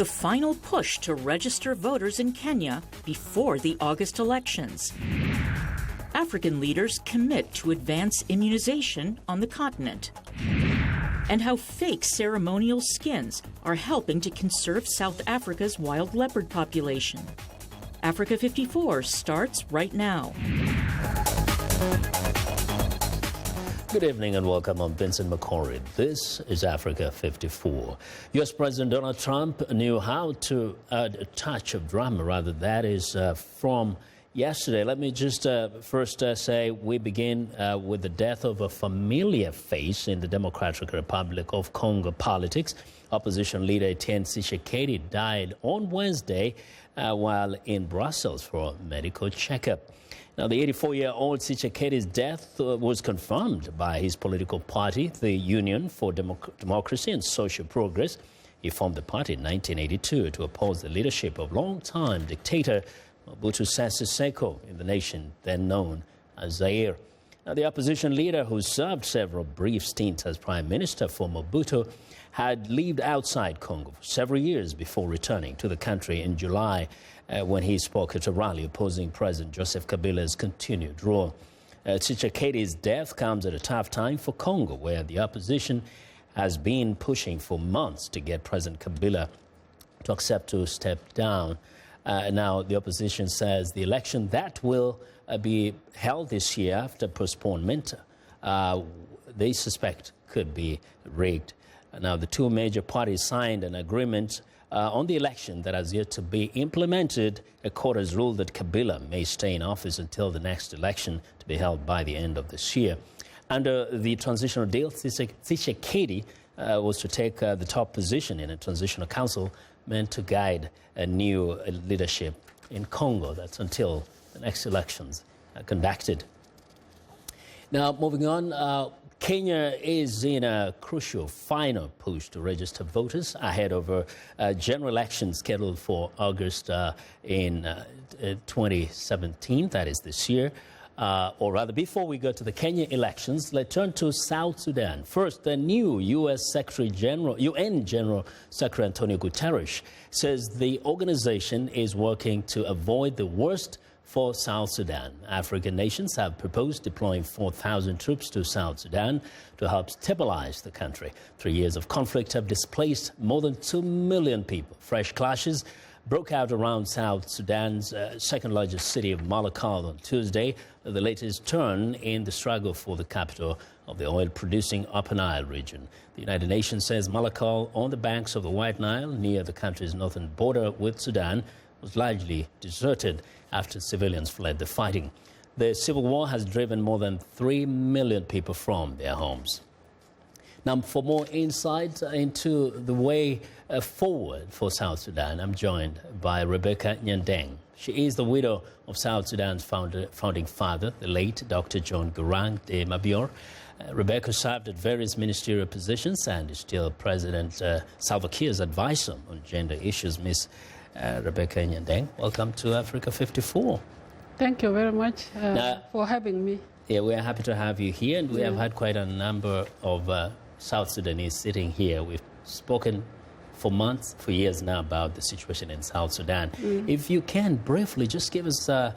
the final push to register voters in Kenya before the August elections. African leaders commit to advance immunization on the continent. And how fake ceremonial skins are helping to conserve South Africa's wild leopard population. Africa 54 starts right now. Good evening and welcome. I'm Vincent Makori. This is Africa 54. U.S. President Donald Trump knew how to add a touch of drama, that is from yesterday. Let me just first say we begin with the death of a familiar face in the Democratic Republic of Congo politics. Opposition leader Etienne Tshisekedi died on Wednesday while in Brussels for a medical checkup. Now, the 84-year-old Tshisekedi's death was confirmed by his political party, the Union for Democracy and Social Progress. He formed the party in 1982 to oppose the leadership of longtime dictator Mobutu Sese Seko in the nation then known as Zaire. Now, the opposition leader, who served several brief stints as prime minister for Mobutu, had lived outside Congo for several years before returning to the country in July when he spoke at a rally opposing President Joseph Kabila's continued rule. Tshisekedi's death comes at a tough time for Congo, where the opposition has been pushing for months to get President Kabila to accept to step down. Now, the opposition says the election that will be held this year after postponement, they suspect could be rigged. Now, the two major parties signed an agreement on the election that has yet to be implemented. A court has ruled that Kabila may stay in office until the next election to be held by the end of this year. Under the transitional deal, Tshisekedi was to take the top position in a transitional council meant to guide a new leadership in Congo. That's until the next elections are conducted. Now, moving on, Kenya is in a crucial final push to register voters ahead of a general election scheduled for August in 2017, that is this year. Or rather, before we go to the Kenya elections, let's turn to South Sudan. First, the new UN General Secretary Antonio Guterres says the organization is working to avoid the worst for South Sudan. African nations have proposed deploying 4,000 troops to South Sudan to help stabilize the country. 3 years of conflict have displaced more than 2 million people. Fresh clashes broke out around South Sudan's second-largest city of Malakal on Tuesday, the latest turn in the struggle for the capital of the oil-producing Upper Nile region. The United Nations says Malakal, on the banks of the White Nile, near the country's northern border with Sudan, was largely deserted after civilians fled the fighting. The civil war has driven more than 3 million people from their homes. Now, for more insight into the way forward for South Sudan, I'm joined by Rebecca Nyandeng. She is the widow of South Sudan's founding father, the late Dr. John Garang de Mabior. Rebecca served at various ministerial positions and is still President Salva Kiir's advisor on gender issues. Miss Rebecca Nyandeng, welcome to Africa 54. Thank you very much for having me. Yeah, we are happy to have you here, and we have had quite a number of South Sudanese sitting here. We've spoken for months, for years now, about the situation in South Sudan. If you can briefly just give us the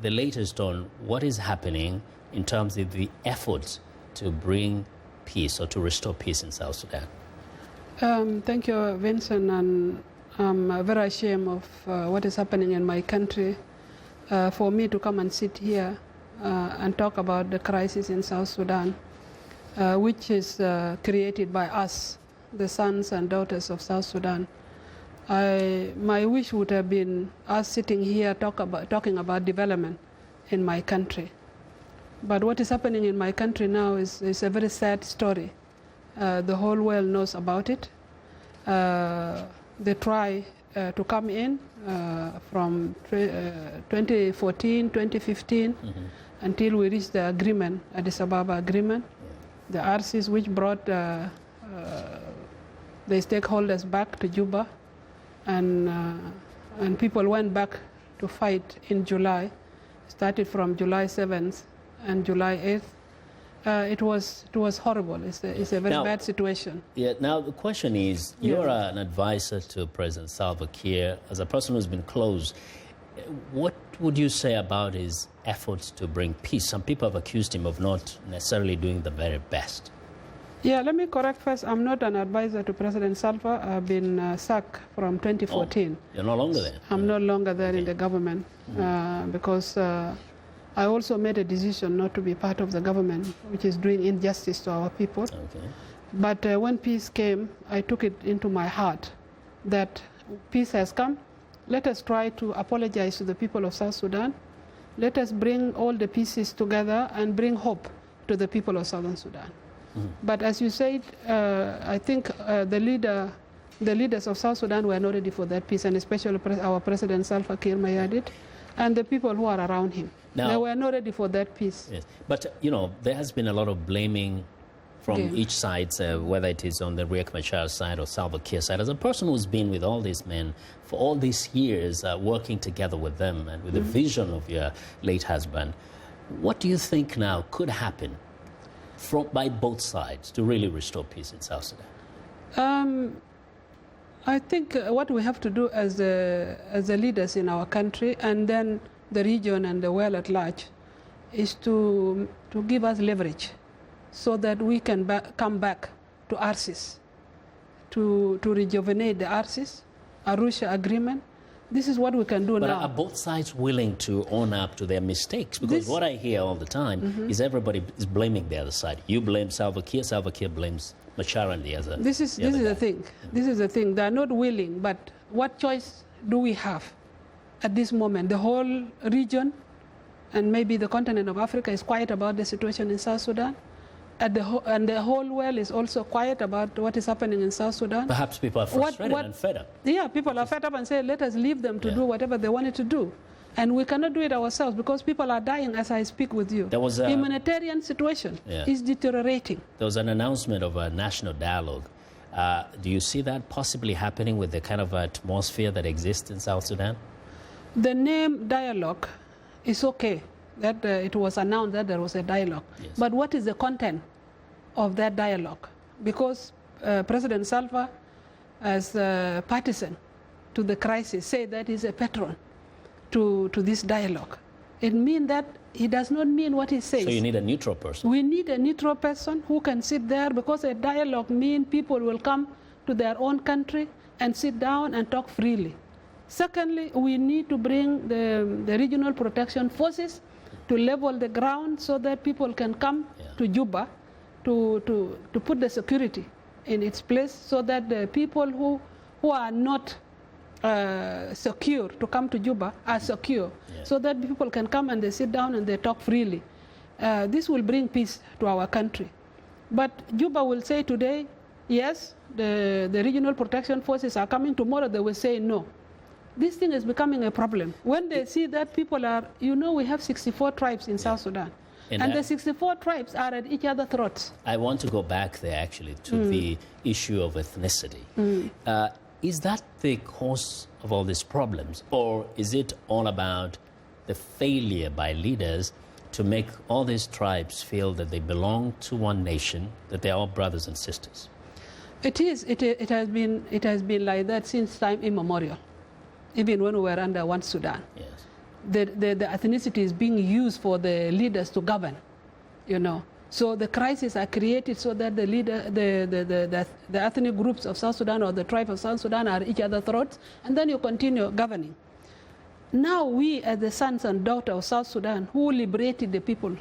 latest on what is happening in terms of the efforts to bring peace or to restore peace in South Sudan. Thank you, Vincent, and I'm very ashamed of what is happening in my country. For me to come and sit here and talk about the crisis in South Sudan, which is created by us, the sons and daughters of South Sudan. My wish would have been us sitting here talking about development in my country. But what is happening in my country now is a very sad story. The whole world knows about it. They try to come in from 2014, 2015, until we reached the agreement, Addis Ababa agreement, the RCs which brought the stakeholders back to Juba, and people went back to fight in July, started from July 7th and July 8th. it was horrible. It's a very bad situation. Yeah. Now the question is, you're an advisor to President Salva Kiir. As a person who's been close, what would you say about his efforts to bring peace? Some people have accused him of not necessarily doing the very best. Yeah, let me correct first. I'm not an advisor to President Salva. I've been sacked from 2014. Oh, you're no longer there? I'm no longer there in the government because I also made a decision not to be part of the government, which is doing injustice to our people. Okay. But when peace came, I took it into my heart that peace has come. Let us try to apologize to the people of South Sudan. Let us bring all the pieces together and bring hope to the people of Southern Sudan. But as you said, I think the leaders of South Sudan were not ready for that peace, and especially our President Salva Kiir Mayardit and the people who are around him. Now, they were not ready for that peace. Yes. But, there has been a lot of blaming from each side, whether it is on the Riek Machar side or Salva Kiir side. As a person who's been with all these men for all these years, working together with them and with the vision of your late husband, what do you think now could happen by both sides to really restore peace in South Sudan? I think what we have to do as the leaders in our country and then the region and the world at large is to give us leverage so that we can come back to ARCIS, to rejuvenate the ARCIS, Arusha Agreement. This is what we can do now. But are both sides willing to own up to their mistakes? Because what I hear all the time is everybody is blaming the other side. You blame Salva Kiir blames Machar and the other. This is the thing. This is the thing. They are not willing, but what choice do we have at this moment? The whole region and maybe the continent of Africa is quiet about the situation in South Sudan. And the whole world is also quiet about what is happening in South Sudan. Perhaps people are frustrated and fed up. Yeah, people are fed up and say, let us leave them to do whatever they wanted to do. And we cannot do it ourselves because people are dying as I speak with you. There was a humanitarian situation is deteriorating. There was an announcement of a national dialogue. Do you see that possibly happening with the kind of atmosphere that exists in South Sudan? The name dialogue is okay. That it was announced that there was a dialogue. Yes. But what is the content of that dialogue? Because President Salva, as a partisan to the crisis, say that he's a patron to this dialogue. It means that he does not mean what he says. So you need a neutral person. We need a neutral person who can sit there, because a dialogue means people will come to their own country and sit down and talk freely. Secondly, we need to bring the regional protection forces to level the ground so that people can come to Juba to put the security in its place, so that the people who are not secure to come to Juba are secure, so that people can come and they sit down and they talk freely. This will bring peace to our country. But Juba will say today, yes, the regional protection forces are coming. Tomorrow they will say no. This thing is becoming a problem. When they see that people are, we have 64 tribes in South Sudan. And the 64 tribes are at each other's throats. I want to go back there, actually, to the issue of ethnicity. Is that the cause of all these problems? Or is it all about the failure by leaders to make all these tribes feel that they belong to one nation, that they're all brothers and sisters? It is. It has been like that since time immemorial. Even when we were under one Sudan. Yes. The ethnicity is being used for the leaders to govern, So the crises are created so that the ethnic groups of South Sudan or the tribe of South Sudan are each other's throats, and then you continue governing. Now we, as the sons and daughters of South Sudan, who liberated the people,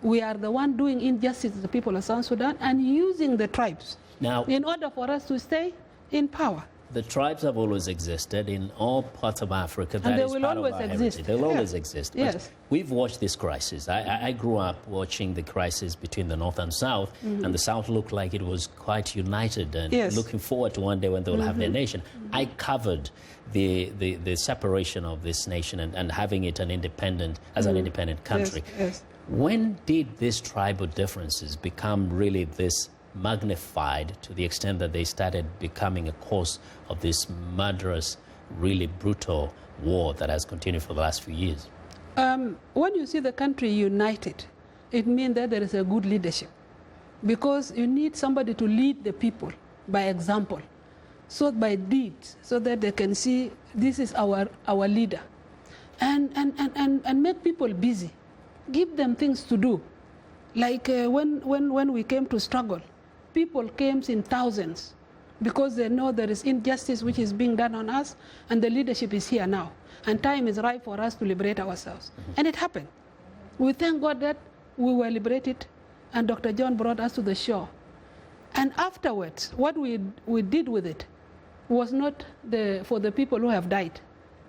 we are the one doing injustice to the people of South Sudan and using the tribes in order for us to stay in power. The tribes have always existed in all parts of Africa. And they will always exist. They will always exist. Yes. But we've watched this crisis. I grew up watching the crisis between the North and South, and the South looked like it was quite united and looking forward to one day when they will have their nation. I covered the separation of this nation and having it an independent country. Yes. When did these tribal differences become really this magnified to the extent that they started becoming a cause of this murderous, really brutal war that has continued for the last few years? When you see the country united, it means that there is a good leadership. Because you need somebody to lead the people by example, so by deeds, so that they can see this is our leader. And make people busy. Give them things to do. Like when we came to struggle, people came in thousands because they know there is injustice which is being done on us, and the leadership is here now. And time is right for us to liberate ourselves. And it happened. We thank God that we were liberated, and Dr. John brought us to the shore. And afterwards, what we did with it was not for the people who have died.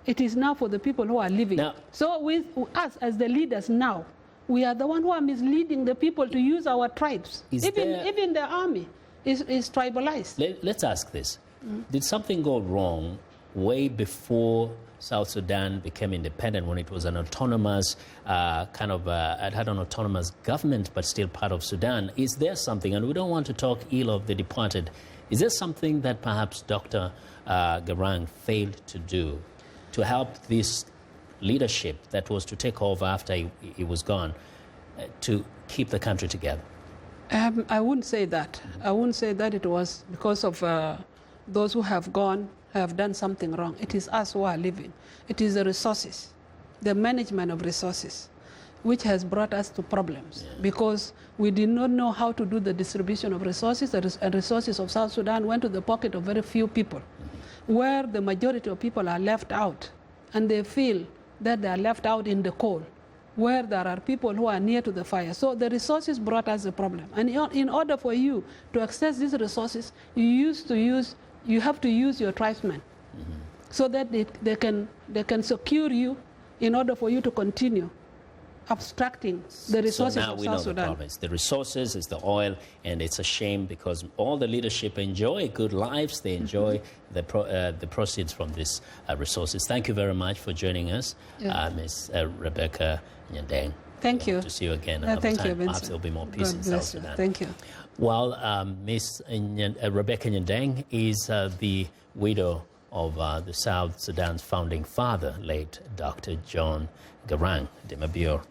It is now for the people who are living. Now, so with us as the leaders now, we are the one who are misleading the people to use our tribes. Even the army is tribalized. Let's ask this. Did something go wrong way before South Sudan became independent, when it was an autonomous, it had an autonomous government, but still part of Sudan? Is there something, and we don't want to talk ill of the departed, is there something that perhaps Dr. Garang failed to do to help this leadership that was to take over after he was gone, to keep the country together? I wouldn't say that. I wouldn't say that it was because of those who have gone have done something wrong. It is us who are living. It is the resources, the management of resources, which has brought us to problems, because we did not know how to do the distribution of resources, and resources of South Sudan went to the pocket of very few people, where the majority of people are left out, and they feel that they are left out in the cold, where there are people who are near to the fire. So the resources brought us the problem. And in order for you to access these resources, you have to use your tribesmen, so that they can secure you in order for you to continue abstracting the resources of South Sudan. So now we know the problem. It's the resources, it's the oil, and it's a shame because all the leadership enjoy good lives. They enjoy the proceeds from these resources. Thank you very much for joining us, Ms. Rebecca Nyandeng. Thank you. To see you again another thank time. you, Vincent. Perhaps there'll be more peace in South Sudan. Thank you. Well, Ms. Rebecca Nyandeng is the widow of the South Sudan's founding father, late Dr. John Garang de Mabur.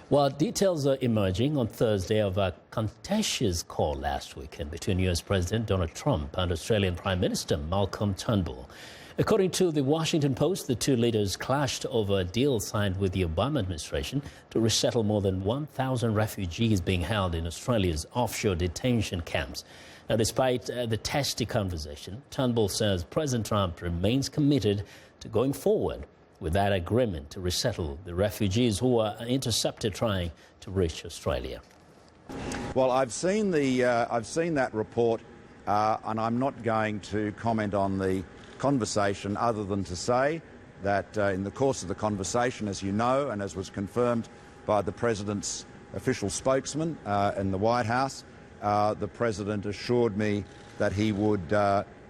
Well, details are emerging on Thursday of a contentious call last weekend between U.S. President Donald Trump and Australian Prime Minister Malcolm Turnbull. According to the Washington Post, the two leaders clashed over a deal signed with the Obama administration to resettle more than 1,000 refugees being held in Australia's offshore detention camps. Now, despite the testy conversation, Turnbull says President Trump remains committed to going forward with that agreement to resettle the refugees who were intercepted trying to reach Australia. Well, I've seen that report, and I'm not going to comment on the conversation other than to say that in the course of the conversation, as you know, and as was confirmed by the President's official spokesman in the White House, the President assured me that he would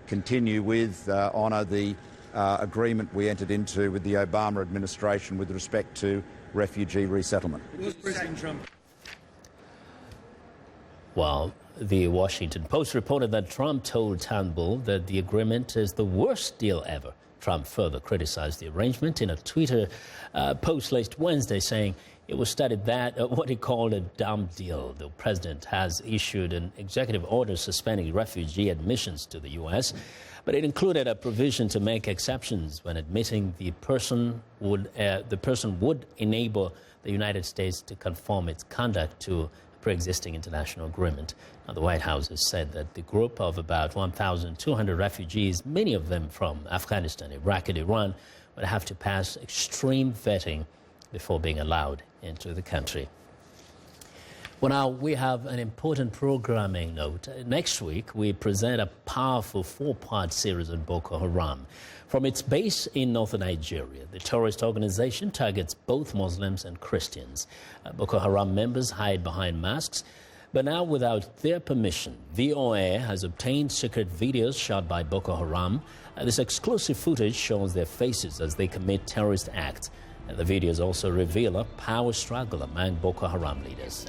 continue with, honour the agreement we entered into with the Obama administration with respect to refugee resettlement. Well, the Washington Post reported that Trump told Turnbull that the agreement is the worst deal ever. Trump further criticized the arrangement in a Twitter post last Wednesday, saying it was studied that what he called a dumb deal. The president has issued an executive order suspending refugee admissions to the U.S., but it included a provision to make exceptions when admitting the person would enable the United States to conform its conduct to pre-existing international agreement. Now, the White House has said that the group of about 1,200 refugees, many of them from Afghanistan, Iraq, and Iran, would have to pass extreme vetting before being allowed into the country. Well, now we have an important programming note. Next week, we present a powerful 4-part series on Boko Haram. From its base in northern Nigeria, the terrorist organization targets both Muslims and Christians. Boko Haram members hide behind masks, but now without their permission. VOA has obtained secret videos shot by Boko Haram. This exclusive footage shows their faces as they commit terrorist acts. And the videos also reveal a power struggle among Boko Haram leaders.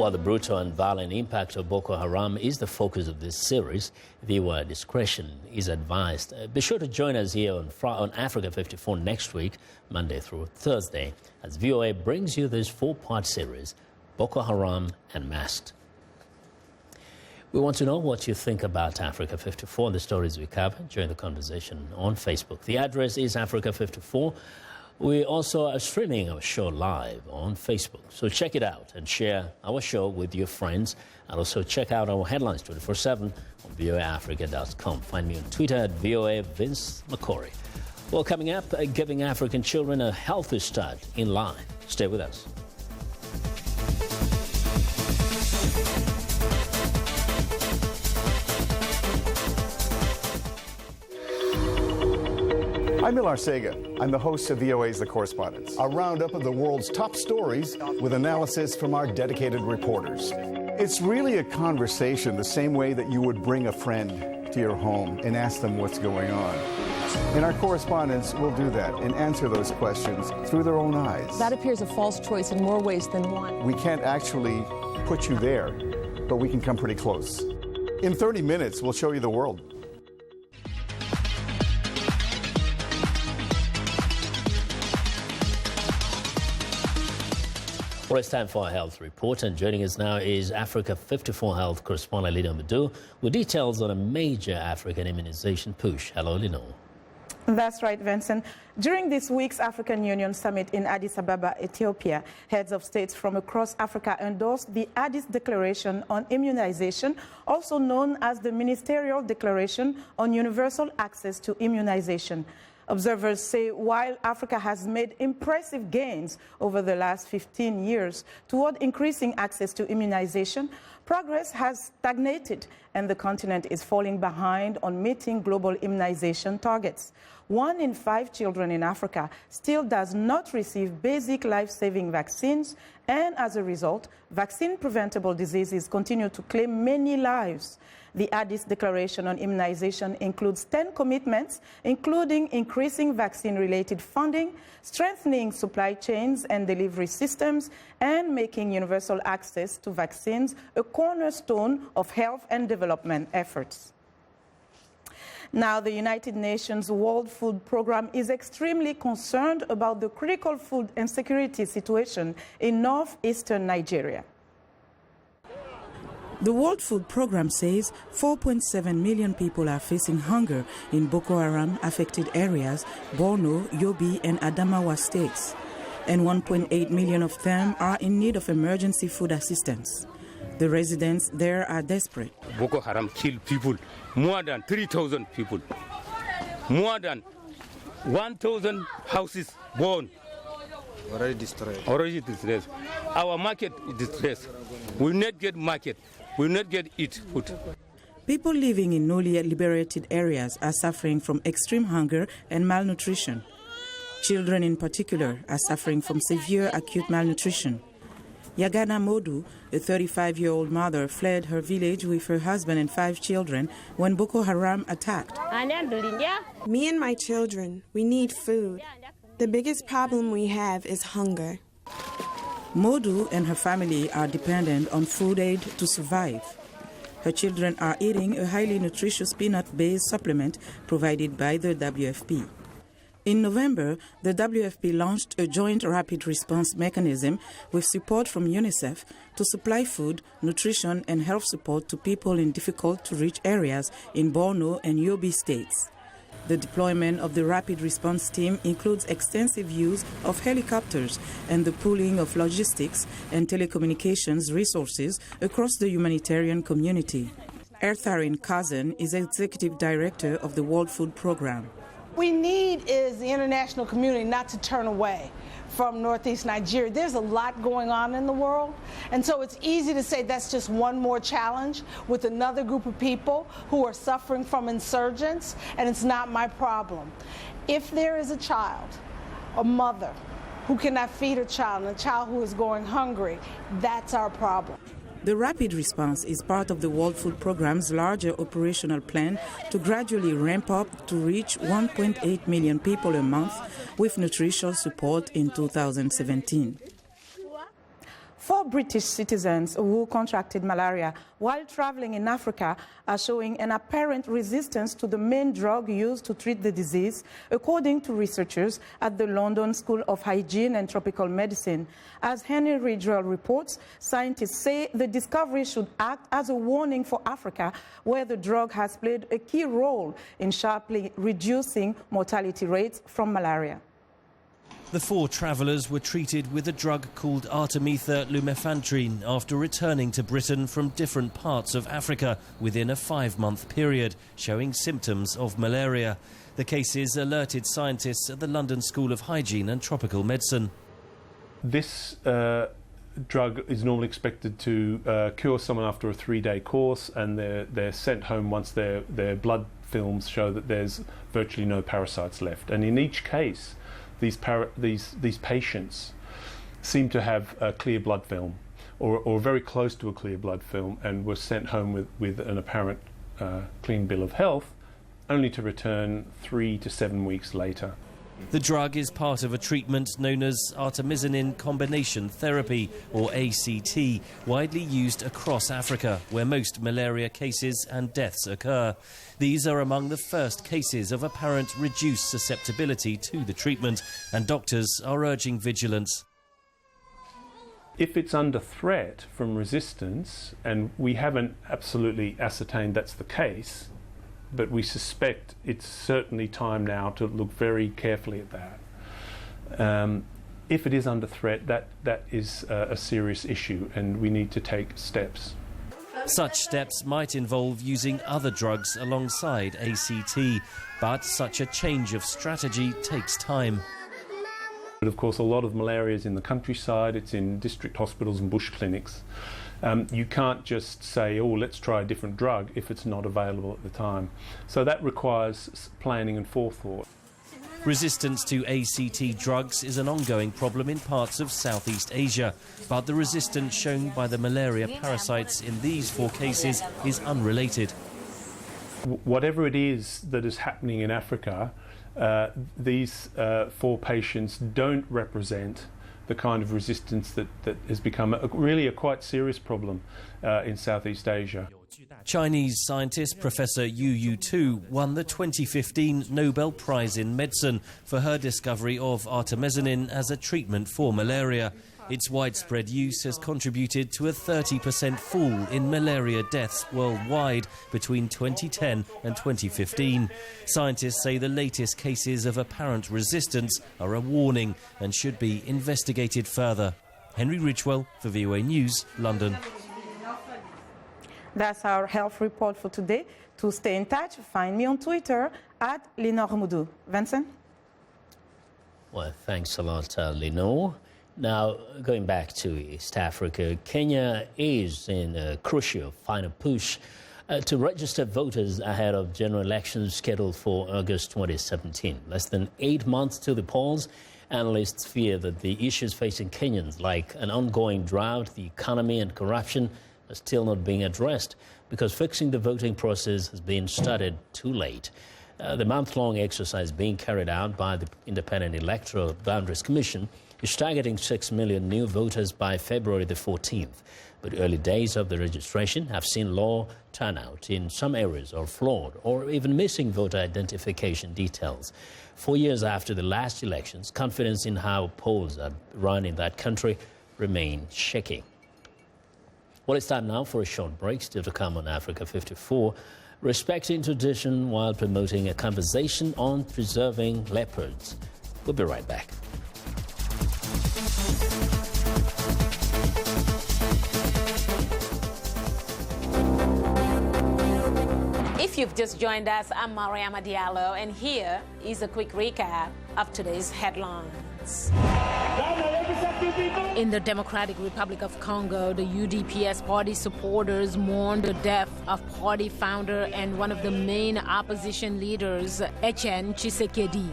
While the brutal and violent impact of Boko Haram is the focus of this series, viewer discretion is advised. Be sure to join us here on Africa 54 next week, Monday through Thursday, as VOA brings you this 4-part series, Boko Haram Unmasked. We want to know what you think about Africa 54 and the stories we cover. Join the conversation on Facebook. The address is Africa 54. We also are streaming our show live on Facebook. So check it out and share our show with your friends. And also check out our headlines 24/7 on voaafrica.com. Find me on Twitter at VOA Vince Makori. Well, coming up, giving African children a healthy start in life. Stay with us. I'm Milar Sega. I'm the host of VOA's The Correspondents, a roundup of the world's top stories with analysis from our dedicated reporters. It's really a conversation the same way that you would bring a friend to your home and ask them what's going on. And our correspondents will do that and answer those questions through their own eyes. That appears a false choice in more ways than one. We can't actually put you there, but we can come pretty close. In 30 minutes, we'll show you the world. Well, it's time for our health report, and joining us now is Africa 54 health correspondent Lino Madu with details on a major African immunization push. Hello, Lino. That's right, Vincent. During this week's African Union Summit in Addis Ababa, Ethiopia, heads of states from across Africa endorsed the Addis Declaration on Immunization, also known as the Ministerial Declaration on Universal Access to Immunization. Observers say while Africa has made impressive gains over the last 15 years toward increasing access to immunization, progress has stagnated and the continent is falling behind on meeting global immunization targets. 1 in 5 children in Africa still does not receive basic life-saving vaccines, and as a result, vaccine-preventable diseases continue to claim many lives. The Addis Declaration on Immunization includes 10 commitments, including increasing vaccine-related funding, strengthening supply chains and delivery systems, and making universal access to vaccines a cornerstone of health and development efforts. Now, the United Nations World Food Programme is extremely concerned about the critical food insecurity situation in northeastern Nigeria. The World Food Programme says 4.7 million people are facing hunger in Boko Haram-affected areas, Borno, Yobe, and Adamawa states, and 1.8 million of them are in need of emergency food assistance. The residents there are desperate. Boko Haram killed people, more than 3,000 people, more than 1,000 houses burned. Already distressed. Our market is distressed. We will not get market. We will not get eat food. People living in newly liberated areas are suffering from extreme hunger and malnutrition. Children in particular are suffering from severe acute malnutrition. Yagana Modu, a 35-year-old mother, fled her village with her husband and 5 children when Boko Haram attacked. Me and my children, we need food. The biggest problem we have is hunger. Modu and her family are dependent on food aid to survive. Her children are eating a highly nutritious peanut-based supplement provided by the WFP. In November, the WFP launched a joint rapid response mechanism with support from UNICEF to supply food, nutrition, and health support to people in difficult-to-reach areas in Borno and Yobe states. The deployment of the rapid response team includes extensive use of helicopters and the pooling of logistics and telecommunications resources across the humanitarian community. Ertharin Kazan is executive director of the World Food Programme. We need is the international community not to turn away from Northeast Nigeria. There's a lot going on in the world, and so it's easy to say that's just one more challenge with another group of people who are suffering from insurgents, and it's not my problem. If there is a child, a mother, who cannot feed her child, and a child who is going hungry, that's our problem. The rapid response is part of the World Food Programme's larger operational plan to gradually ramp up to reach 1.8 million people a month with nutritional support in 2017. 4 British citizens who contracted malaria while traveling in Africa are showing an apparent resistance to the main drug used to treat the disease, according to researchers at the London School of Hygiene and Tropical Medicine. As Henry Ridgwell reports, scientists say the discovery should act as a warning for Africa, where the drug has played a key role in sharply reducing mortality rates from malaria. The 4 travellers were treated with a drug called artemether lumefantrine after returning to Britain from different parts of Africa within a 5-month period, showing symptoms of malaria. The cases alerted scientists at the London School of Hygiene and Tropical Medicine. This drug is normally expected to cure someone after a 3-day course, and they're sent home once their blood films show that there's virtually no parasites left. And in each case, these patients seem to have a clear blood film, or very close to a clear blood film, and were sent home with an apparent clean bill of health, only to return 3 to 7 weeks later. The drug is part of a treatment known as artemisinin combination therapy, or ACT, widely used across Africa, where most malaria cases and deaths occur. These are among the first cases of apparent reduced susceptibility to the treatment, and doctors are urging vigilance. If it's under threat from resistance, and we haven't absolutely ascertained that's the case, but we suspect it's certainly time now to look very carefully at that. If it is under threat, that is a serious issue, and we need to take steps. Such steps might involve using other drugs alongside ACT, but such a change of strategy takes time. But of course, a lot of malaria is in the countryside, it's in district hospitals and bush clinics. You can't just say, oh, let's try a different drug if it's not available at the time. So that requires planning and forethought. Resistance to ACT drugs is an ongoing problem in parts of Southeast Asia, but the resistance shown by the malaria parasites in these 4 cases is unrelated. Whatever it is that is happening in Africa, these 4 patients don't represent the kind of resistance that has become really a quite serious problem in Southeast Asia. Chinese scientist Professor Yu Tu won the 2015 Nobel Prize in Medicine for her discovery of artemisinin as a treatment for malaria. Its widespread use has contributed to a 30% fall in malaria deaths worldwide between 2010 and 2015. Scientists say the latest cases of apparent resistance are a warning and should be investigated further. Henry Ridgwell for VOA News, London. That's our health report for today. To stay in touch, find me on Twitter at Lenore Moudou. Vincent? Well, thanks a lot, Lenore. Now, going back to East Africa, Kenya is in a crucial final push to register voters ahead of general elections scheduled for August 2017. Less than 8 months to the polls, analysts fear that the issues facing Kenyans, like an ongoing drought, the economy and corruption, are still not being addressed because fixing the voting process has been started too late. The month-long exercise being carried out by the Independent Electoral Boundaries Commission is targeting 6 million new voters by February the 14th. But early days of the registration have seen low turnout in some areas, or flawed, or even missing voter identification details. 4 years after the last elections, confidence in how polls are run in that country remain shaky. Well, it's time now for a short break, still to come on Africa 54. Respecting tradition while promoting a conversation on preserving leopards. We'll be right back. If you've just joined us, I'm Malaria Diallo, and here is a quick recap of today's headlines. In the Democratic Republic of Congo, the UDPS party supporters mourned the death of party founder and one of the main opposition leaders, Etienne Tshisekedi.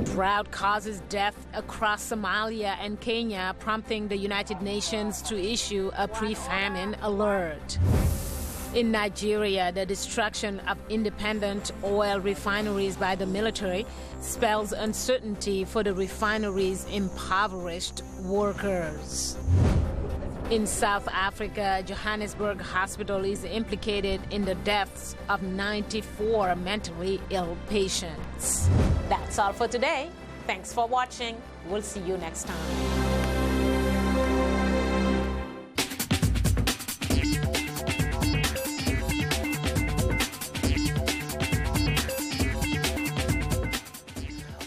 Drought causes death across Somalia and Kenya, prompting the United Nations to issue a pre-famine alert. In Nigeria, the destruction of independent oil refineries by the military spells uncertainty for the refineries' impoverished workers. In South Africa, Johannesburg Hospital is implicated in the deaths of 94 mentally ill patients. That's all for today. Thanks for watching. We'll see you next time.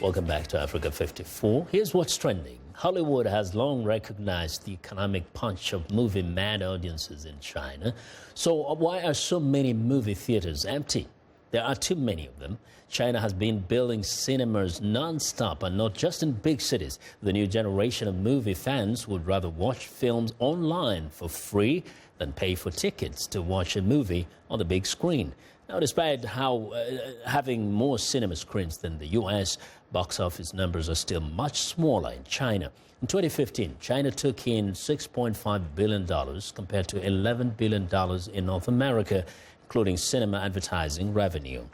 Welcome back to Africa 54. Here's what's trending. Hollywood has long recognized the economic punch of movie-mad audiences in China. So why are so many movie theaters empty? There are too many of them. China has been building cinemas non-stop, and not just in big cities. The new generation of movie fans would rather watch films online for free than pay for tickets to watch a movie on the big screen. Now, despite having more cinema screens than the U.S., box office numbers are still much smaller in China. In 2015, China took in $6.5 billion compared to $11 billion in North America, including cinema advertising revenue.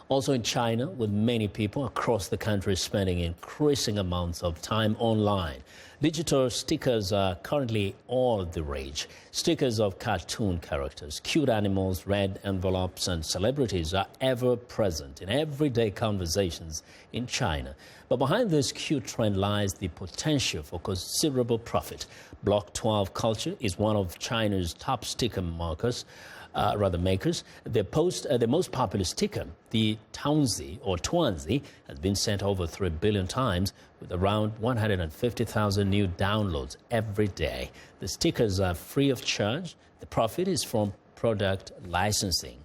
Also in China, with many people across the country spending increasing amounts of time online, digital stickers are currently all the rage. Stickers of cartoon characters, cute animals, red envelopes, and celebrities are ever present in everyday conversations in China. But behind this cute trend lies the potential for considerable profit. Block 12 culture is one of China's top sticker makers. The most popular sticker, the Tuanzi or Tuanzi, has been sent over 3 billion times with around 150,000 new downloads every day. The stickers are free of charge. The profit is from product licensing.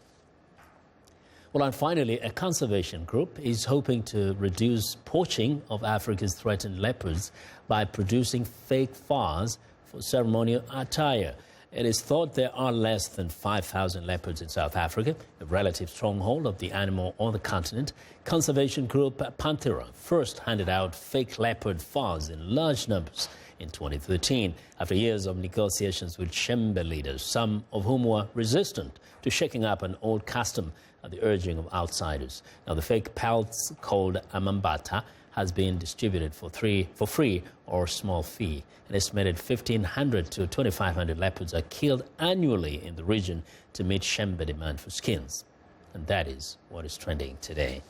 Well, and finally, a conservation group is hoping to reduce poaching of Africa's threatened leopards by producing fake furs for ceremonial attire. It is thought there are less than 5,000 leopards in South Africa, a relative stronghold of the animal on the continent. Conservation group Panthera first handed out fake leopard furs in large numbers in 2013, after years of negotiations with Shembe leaders, some of whom were resistant to shaking up an old custom at the urging of outsiders. Now, the fake pelts, called amambata, has been distributed for free or small fee. An estimated 1,500 to 2,500 leopards are killed annually in the region to meet Shembe demand for skins. And that is what is trending today.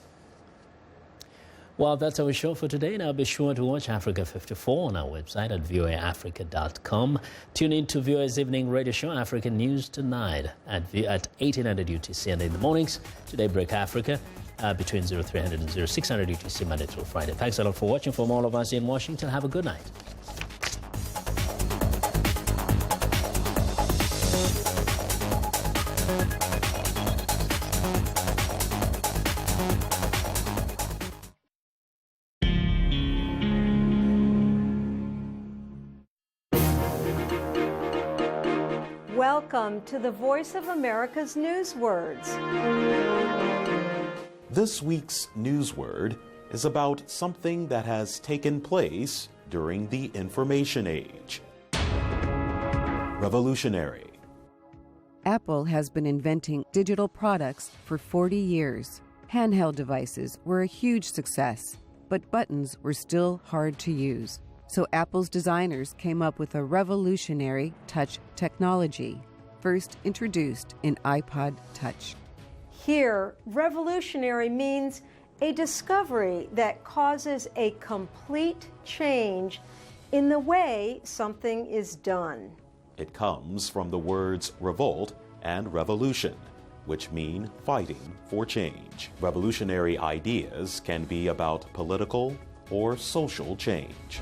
Well, that's our show for today. Now be sure to watch Africa 54 on our website at voaafrica.com. Tune in to VOA's evening radio show, African News Tonight, at 1800 UTC and in the mornings to Daybreak Africa. Between 0300 and 0600 UTC Monday through Friday. Thanks a lot for watching. From all of us in Washington, have a good night. Welcome to the Voice of America's Newswords. This week's newsword is about something that has taken place during the information age. Revolutionary. Apple has been inventing digital products for 40 years. Handheld devices were a huge success, but buttons were still hard to use. So Apple's designers came up with a revolutionary touch technology, first introduced in iPod Touch. Here, revolutionary means a discovery that causes a complete change in the way something is done. It comes from the words revolt and revolution, which mean fighting for change. Revolutionary ideas can be about political or social change.